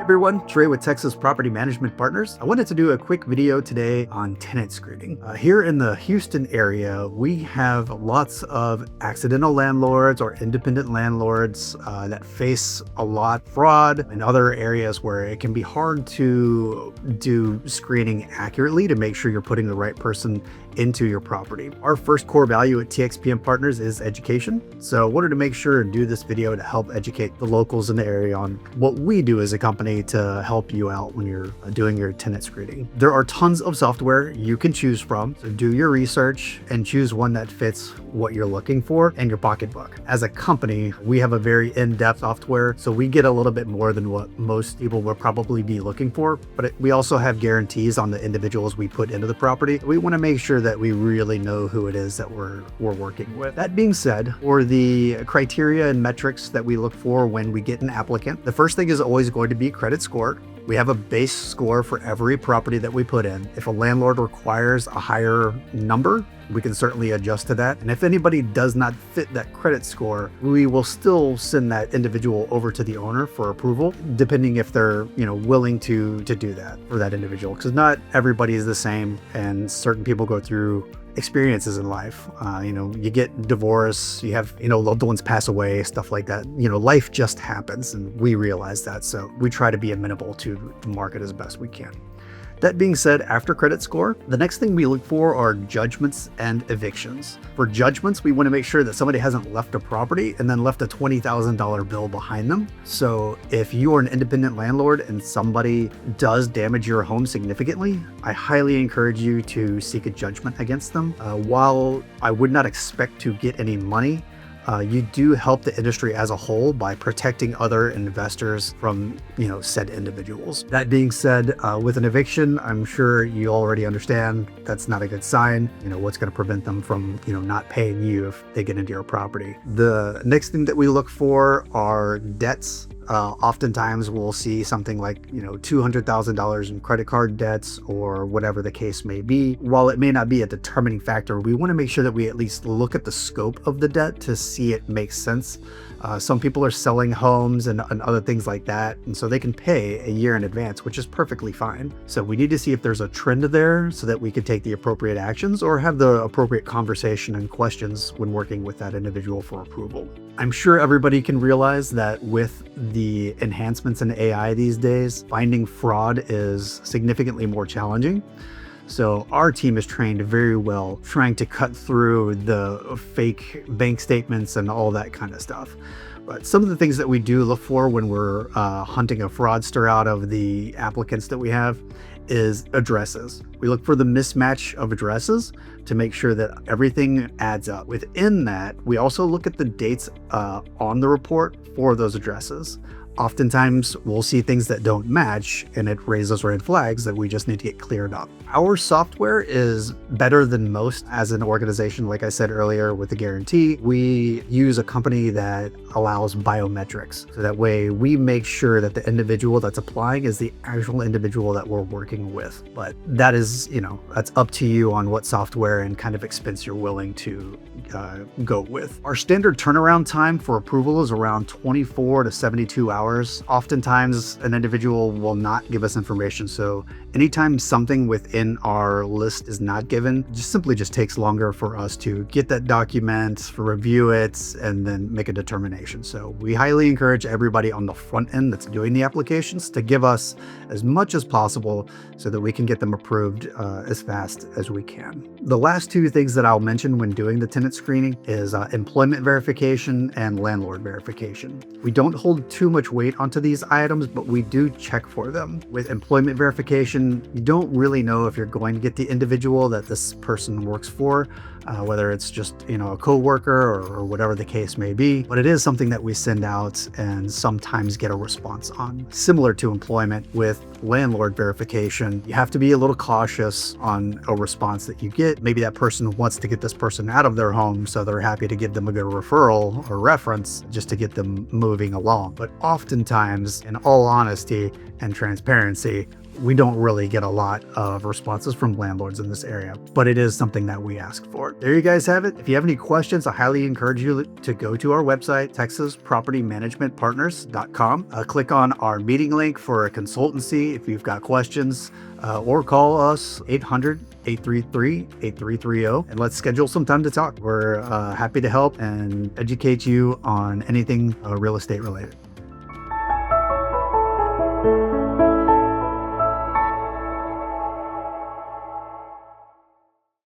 Everyone, Trey with Texas Property Management Partners. I wanted to do a quick video today on tenant screening. Here in the Houston area, we have lots of accidental landlords or independent landlords that face a lot of fraud in other areas where it can be hard to do screening accurately to make sure you're putting the right person into your property. Our first core value at TXPM Partners is education. So I wanted to make sure and do this video to help educate the locals in the area on what we do as a company to help you out when you're doing your tenant screening. There are tons of software you can choose from, so do your research and choose one that fits what you're looking for and your pocketbook. As a company, we have a very in-depth software, so we get a little bit more than what most people will probably be looking for, but we also have guarantees on the individuals we put into the property. We want to make sure that we really know who it is that we're working with. That being said, for the criteria and metrics that we look for when we get an applicant, the first thing is always going to be credit score. We have a base score for every property that we put in. If a landlord requires a higher number, we can certainly adjust to that. And if anybody does not fit that credit score, we will still send that individual over to the owner for approval, depending if they're, willing to do that for that individual. Because not everybody is the same, and certain people go through experiences in life. You get divorced, you have, loved ones pass away, stuff like that. Life just happens, and we realize that. So we try to be amenable to the market as best we can. That being said, after credit score, the next thing we look for are judgments and evictions. For judgments, we want to make sure that somebody hasn't left a property and then left a $20,000 bill behind them. So if you are an independent landlord and somebody does damage your home significantly, I highly encourage you to seek a judgment against them. While I would not expect to get any money, you do help the industry as a whole by protecting other investors from, said individuals. That being said, with an eviction, I'm sure you already understand that's not a good sign. What's going to prevent them from, not paying you if they get into your property. The next thing that we look for are debts. Oftentimes we'll see something like, $200,000 in credit card debts or whatever the case may be. While it may not be a determining factor, we want to make sure that we at least look at the scope of the debt to see it makes sense. Some people are selling homes and other things like that, and so they can pay a year in advance, which is perfectly fine. So we need to see if there's a trend there so that we can take the appropriate actions or have the appropriate conversation and questions when working with that individual for approval. I'm sure everybody can realize that with the enhancements in AI these days, finding fraud is significantly more challenging. So our team is trained very well trying to cut through the fake bank statements and all that kind of stuff. But some of the things that we do look for when we're hunting a fraudster out of the applicants that we have is addresses. We look for the mismatch of addresses to make sure that everything adds up. Within that, we also look at the dates on the report for those addresses. Oftentimes, we'll see things that don't match, and it raises red flags that we just need to get cleared up. Our software is better than most as an organization. Like I said earlier, with the guarantee, we use a company that allows biometrics. So that way we make sure that the individual that's applying is the actual individual that we're working with. But that is, that's up to you on what software and kind of expense you're willing to go with. Our standard turnaround time for approval is around 24 to 72 hours. Oftentimes, an individual will not give us information. So anytime something within our list is not given, just takes longer for us to get that document, for review it, and then make a determination. So we highly encourage everybody on the front end that's doing the applications to give us as much as possible so that we can get them approved as fast as we can. The last two things that I'll mention when doing the tenant screening is employment verification and landlord verification. We don't hold too much weight onto these items, but we do check for them. With employment verification, you don't really know if you're going to get the individual that this person works for, whether it's just, a coworker or whatever the case may be, but it is something that we send out and sometimes get a response on. Similar to employment, with landlord verification, you have to be a little cautious on a response that you get. Maybe that person wants to get this person out of their home, so they're happy to give them a good referral or reference just to get them moving along. But oftentimes, in all honesty and transparency, we don't really get a lot of responses from landlords in this area, but it is something that we ask for. There you guys have it. If you have any questions, I highly encourage you to go to our website, texaspropertymanagementpartners.com. Click on our meeting link for a consultancy if you've got questions, or call us 800-833-8330, and let's schedule some time to talk. We're happy to help and educate you on anything real estate related.